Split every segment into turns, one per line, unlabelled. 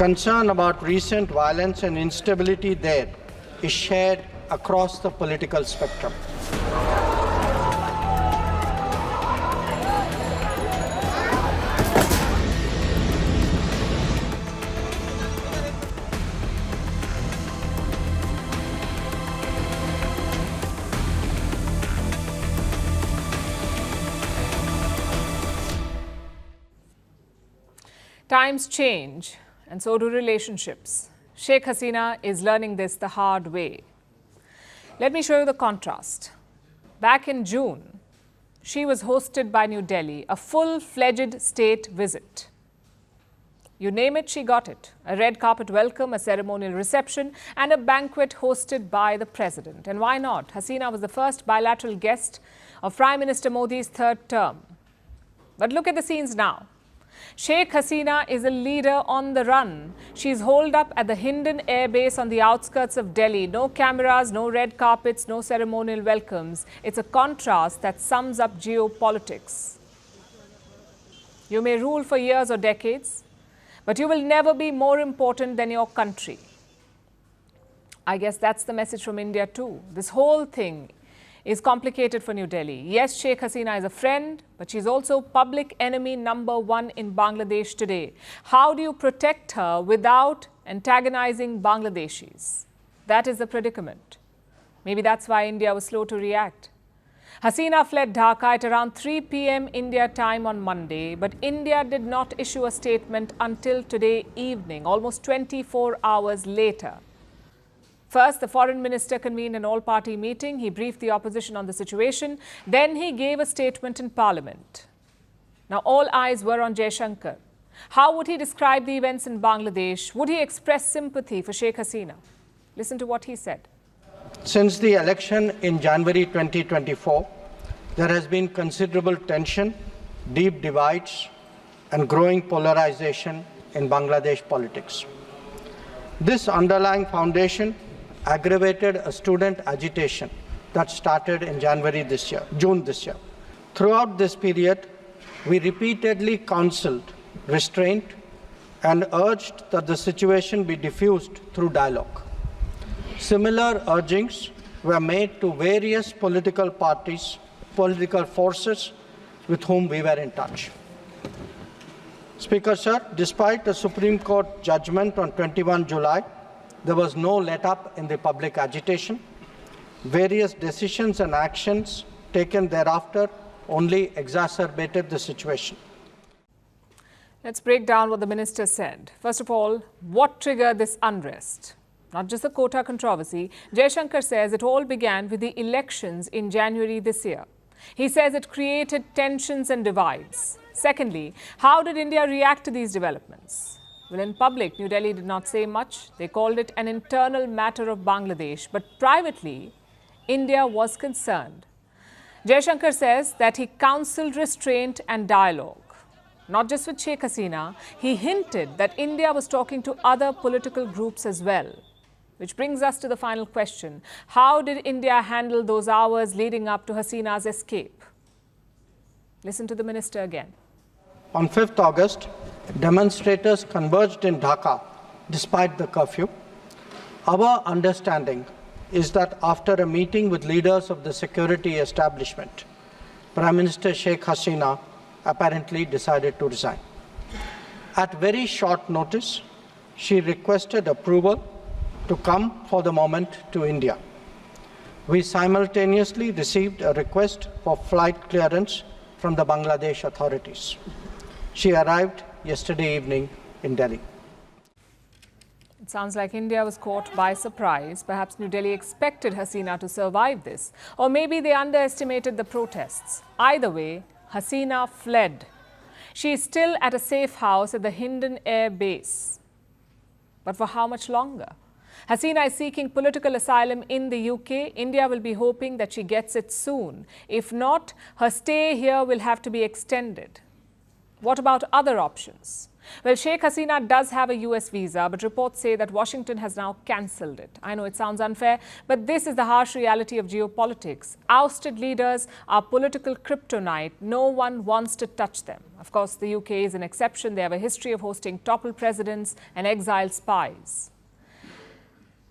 Concern about recent violence and instability there is shared across the political spectrum.
Times change, and so do relationships. Sheikh Hasina is learning this the hard way. Let me show you the contrast. Back in June, she was hosted by New Delhi, a full-fledged state visit. You name it, she got it. A red carpet welcome, a ceremonial reception, and a banquet hosted by the president. And why not? Hasina was the first bilateral guest of Prime Minister Modi's third term. But look at the scenes now. Sheikh Hasina is a leader on the run. She's holed up at the Hindon air base on the outskirts of Delhi. No cameras, no red carpets, no ceremonial welcomes. It's a contrast that sums up geopolitics. You may rule for years or decades, but you will never be more important than your country. I guess that's the message from India too. This whole thing is complicated for New Delhi. Yes, Sheikh Hasina is a friend, but she's also public enemy #1 in Bangladesh today. How do you protect her without antagonizing Bangladeshis? That is the predicament. Maybe that's why India was slow to react. Hasina fled Dhaka at around 3 p.m. India time on Monday, but India did not issue a statement until today evening, almost 24 hours later. First, the foreign minister convened an all-party meeting. He briefed the opposition on the situation. Then he gave a statement in parliament. Now, all eyes were on Jaishankar. How would he describe the events in Bangladesh? Would he express sympathy for Sheikh Hasina? Listen to what he said.
Since the election in January 2024, there has been considerable tension, deep divides, and growing polarization in Bangladesh politics. This underlying foundation aggravated a student agitation that started in June this year. Throughout this period, we repeatedly counseled restraint and urged that the situation be diffused through dialogue. Similar urgings were made to various political parties, political forces with whom we were in touch. Speaker, sir, despite the Supreme Court judgment on 21 July, there was no let-up in the public agitation. Various decisions and actions taken thereafter only exacerbated the situation.
Let's break down what the minister said. First of all, what triggered this unrest? Not just the Quota controversy. Jaishankar says it all began with the elections in January this year. He says it created tensions and divides. Secondly, how did India react to these developments? Well, in public, New Delhi did not say much. They called it an internal matter of Bangladesh. But privately, India was concerned. Jaishankar says that he counselled restraint and dialogue. Not just with Sheikh Hasina, he hinted that India was talking to other political groups as well. Which brings us to the final question. How did India handle those hours leading up to Hasina's escape? Listen to the minister again.
On 5th August, demonstrators converged in Dhaka despite the curfew. Our understanding is that after a meeting with leaders of the security establishment, Prime Minister Sheikh Hasina apparently decided to resign. At very short notice, she requested approval to come for the moment to India. We simultaneously received a request for flight clearance from the Bangladesh authorities. She arrived yesterday evening in Delhi.
It sounds like India was caught by surprise. Perhaps New Delhi expected Hasina to survive this. Or maybe they underestimated the protests. Either way, Hasina fled. She is still at a safe house at the Hindon air base. But for how much longer? Hasina is seeking political asylum in the UK. India will be hoping that she gets it soon. If not, her stay here will have to be extended. What about other options? Well, Sheikh Hasina does have a US visa, but reports say that Washington has now cancelled it. I know it sounds unfair, but this is the harsh reality of geopolitics. Ousted leaders are political kryptonite. No one wants to touch them. Of course, the UK is an exception. They have a history of hosting toppled presidents and exiled spies.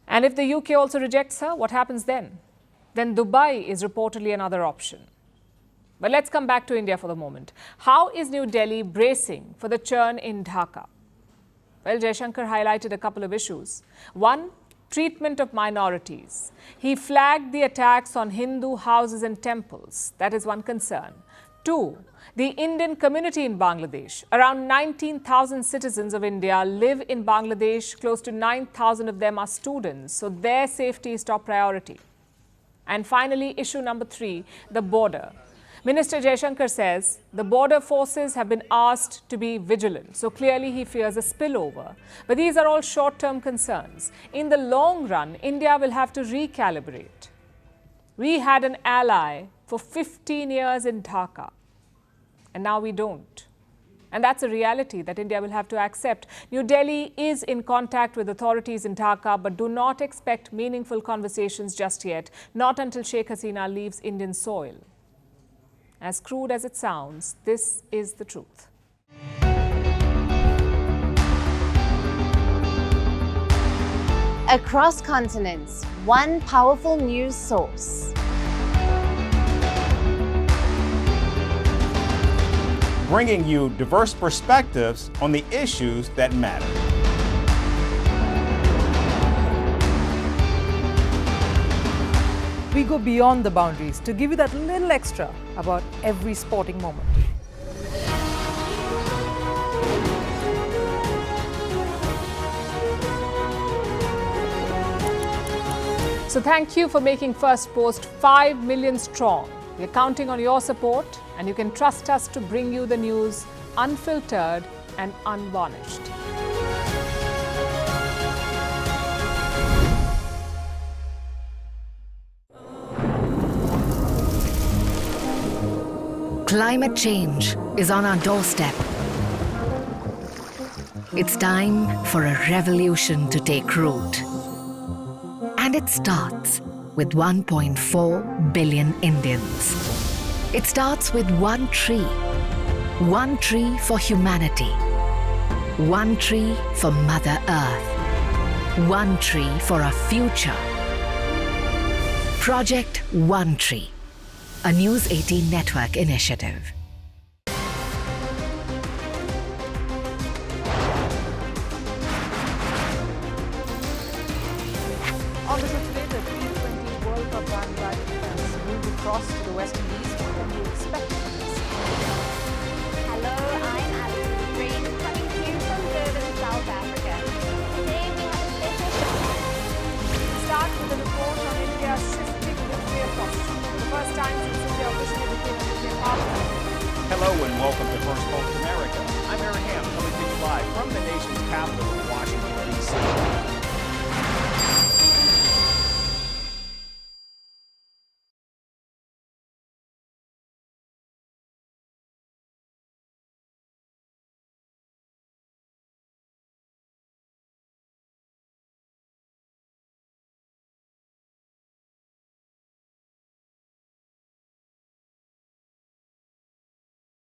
And if the UK also rejects her, what happens then? Then Dubai is reportedly another option. But let's come back to India for the moment. How is New Delhi bracing for the churn in Dhaka? Well, Jaishankar highlighted a couple of issues. One, treatment of minorities. He flagged the attacks on Hindu houses and temples. That is one concern. Two, the Indian community in Bangladesh. Around 19,000 citizens of India live in Bangladesh. Close to 9,000 of them are students. So their safety is top priority. And finally, issue number three, the border. Minister Jaishankar says the border forces have been asked to be vigilant. So clearly he fears a spillover. But these are all short-term concerns. In the long run, India will have to recalibrate. We had an ally for 15 years in Dhaka, and now we don't. And that's a reality that India will have to accept. New Delhi is in contact with authorities in Dhaka, but do not expect meaningful conversations just yet, not until Sheikh Hasina leaves Indian soil. As crude as it sounds, this is the truth.
Across continents, one powerful news source.
Bringing you diverse perspectives on the issues that matter.
We go beyond the boundaries to give you that little extra about every sporting moment.
So thank you for making Firstpost 5 million strong. We're counting on your support, and you can trust us to bring you the news unfiltered and unvarnished.
Climate change is on our doorstep. It's time for a revolution to take root. And it starts with 1.4 billion Indians. It starts with one tree for humanity, one tree for Mother Earth, one tree for a future. Project One Tree, a News 18 network initiative.
On the show today, the T20 World Cup Bangladesh has moved across to the West Indies. What can we expect?